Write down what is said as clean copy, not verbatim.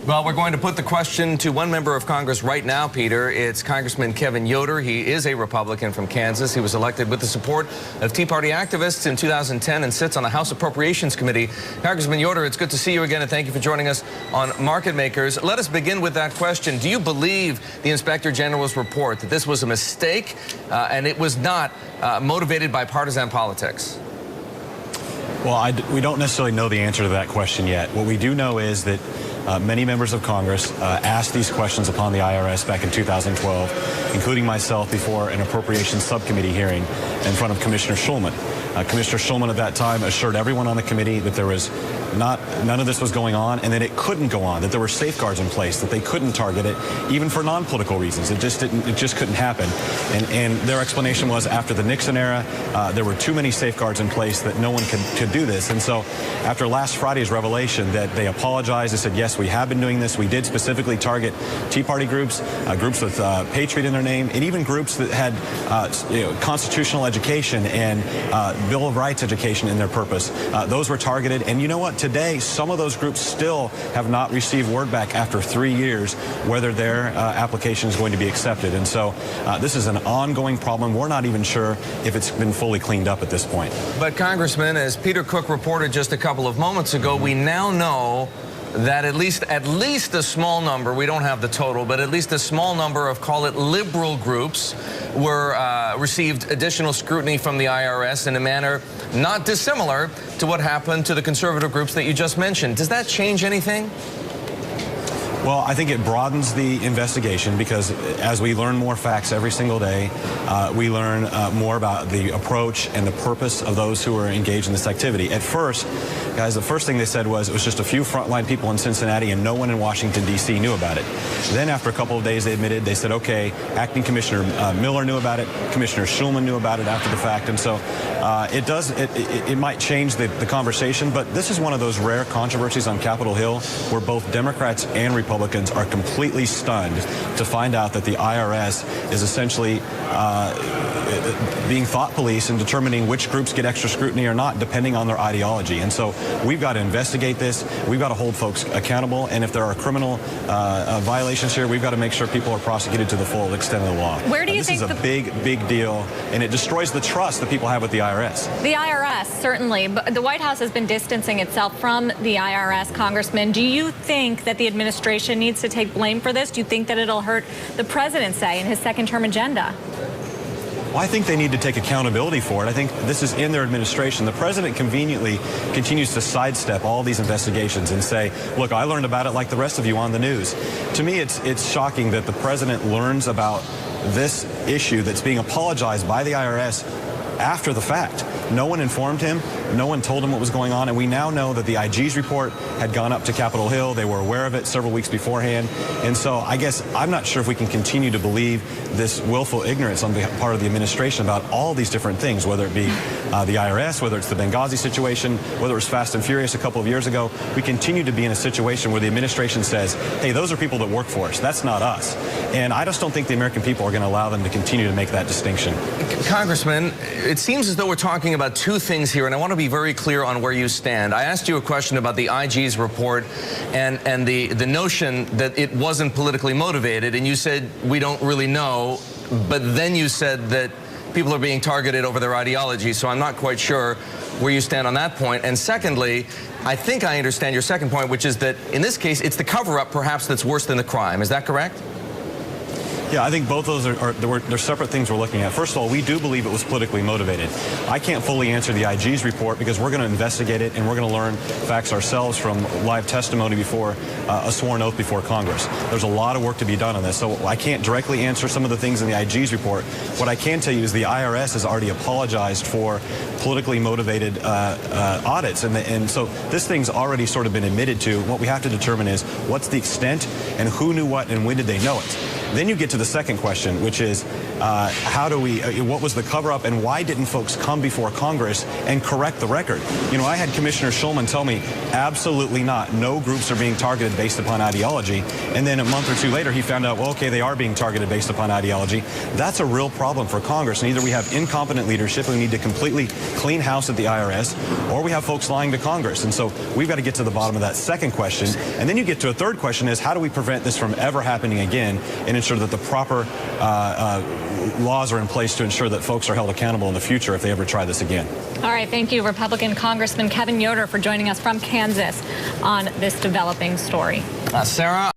Well, we're going to put the question to one member of Congress right now, Peter. It's Congressman Kevin Yoder. He is a Republican from Kansas. He was elected with the support of Tea Party activists in 2010 and sits on the House Appropriations Committee. Congressman Yoder, it's good to see you again, and thank you for joining us on Market Makers. Let us begin with that question. Do you believe the Inspector General's report that this was a mistake and it was not motivated by partisan politics? Well, we don't necessarily know the answer to that question yet. What we do know is that many members of Congress asked these questions upon the IRS back in 2012, including myself before an appropriations subcommittee hearing in front of Commissioner Schulman. Commissioner Schulman at that time assured everyone on the committee that there was none of this was going on, and that it couldn't go on, that there were safeguards in place, that they couldn't target it, even for non-political reasons. It just couldn't happen. And their explanation was after the Nixon era, there were too many safeguards in place that no one could do this. And so after last Friday's revelation that they apologized, they said, yes, we have been doing this. We did specifically target Tea Party groups, groups with Patriot in their name, and even groups that had constitutional education and Bill of Rights education in their purpose. Those were targeted. And you know what? Today, some of those groups still have not received word back after 3 years whether their application is going to be accepted. And so this is an ongoing problem. We're not even sure if it's been fully cleaned up at this point. But, Congressman, as Peter Cook reported just a couple of moments ago, we now know that at least a small number, we don't have the total, but at least a small number of, call it, liberal groups received additional scrutiny from the IRS in a manner not dissimilar to what happened to the conservative groups that you just mentioned. Does that change anything? Well, I think it broadens the investigation because as we learn more facts every single day, we learn more about the approach and the purpose of those who are engaged in this activity. At first, guys, the first thing they said was it was just a few frontline people in Cincinnati and no one in Washington, D.C. knew about it. Then after a couple of days, they said, okay, Acting Commissioner Miller knew about it, Commissioner Schulman knew about it after the fact. And so it might change the conversation, but this is one of those rare controversies on Capitol Hill where both Democrats and Republicans are completely stunned to find out that the IRS is essentially being thought police and determining which groups get extra scrutiny or not, depending on their ideology. And so we've got to investigate this. We've got to hold folks accountable. And if there are criminal violations here, we've got to make sure people are prosecuted to the full extent of the law. Where do you think this is a big deal, and it destroys the trust that people have with the IRS. The IRS, certainly. But the White House has been distancing itself from the IRS, Congressman. Do you think that the administration needs to take blame for this? Do you think that it'll hurt the president, say, in his second-term agenda? Well, I think they need to take accountability for it. I think this is in their administration. The president conveniently continues to sidestep all these investigations and say, look, I learned about it like the rest of you on the news. To me, it's shocking that the president learns about this issue that's being apologized by the IRS after the fact. No one informed him. No one told him what was going on. And we now know that the IG's report had gone up to Capitol Hill. They were aware of it several weeks beforehand. And so I guess I'm not sure if we can continue to believe this willful ignorance on the part of the administration about all these different things, whether it be the IRS, whether it's the Benghazi situation, whether it was Fast and Furious a couple of years ago. We continue to be in a situation where the administration says, hey, those are people that work for us. That's not us. And I just don't think the American people are going to allow them to continue to make that distinction. Congressman, it seems as though we're talking about two things here, and I want to be very clear on where you stand. I asked you a question about the IG's report and the notion that it wasn't politically motivated, and you said we don't really know, but then you said that people are being targeted over their ideology, so I'm not quite sure where you stand on that point. And secondly, I think I understand your second point, which is that in this case, it's the cover-up perhaps that's worse than the crime. Is that correct? Yeah, I think both those they're separate things we're looking at. First of all, we do believe it was politically motivated. I can't fully answer the IG's report because we're going to investigate it and we're going to learn facts ourselves from live testimony before a sworn oath before Congress. There's a lot of work to be done on this, so I can't directly answer some of the things in the IG's report. What I can tell you is the IRS has already apologized for politically motivated audits, and so this thing's already sort of been admitted to. What we have to determine is what's the extent and who knew what and when did they know it. Then you get to the second question, which is what was the cover-up and why didn't folks come before Congress and correct the record? You know, I had Commissioner Schulman tell me, absolutely not. No groups are being targeted based upon ideology. And then a month or two later, he found out, well, okay, they are being targeted based upon ideology. That's a real problem for Congress. And either we have incompetent leadership and we need to completely clean house at the IRS, or we have folks lying to Congress. And so we've got to get to the bottom of that second question. And then you get to a third question is, how do we prevent this from ever happening again and ensure that the proper laws are in place to ensure that folks are held accountable in the future if they ever try this again. All right, thank you, Republican Congressman Kevin Yoder, for joining us from Kansas on this developing story. Sara.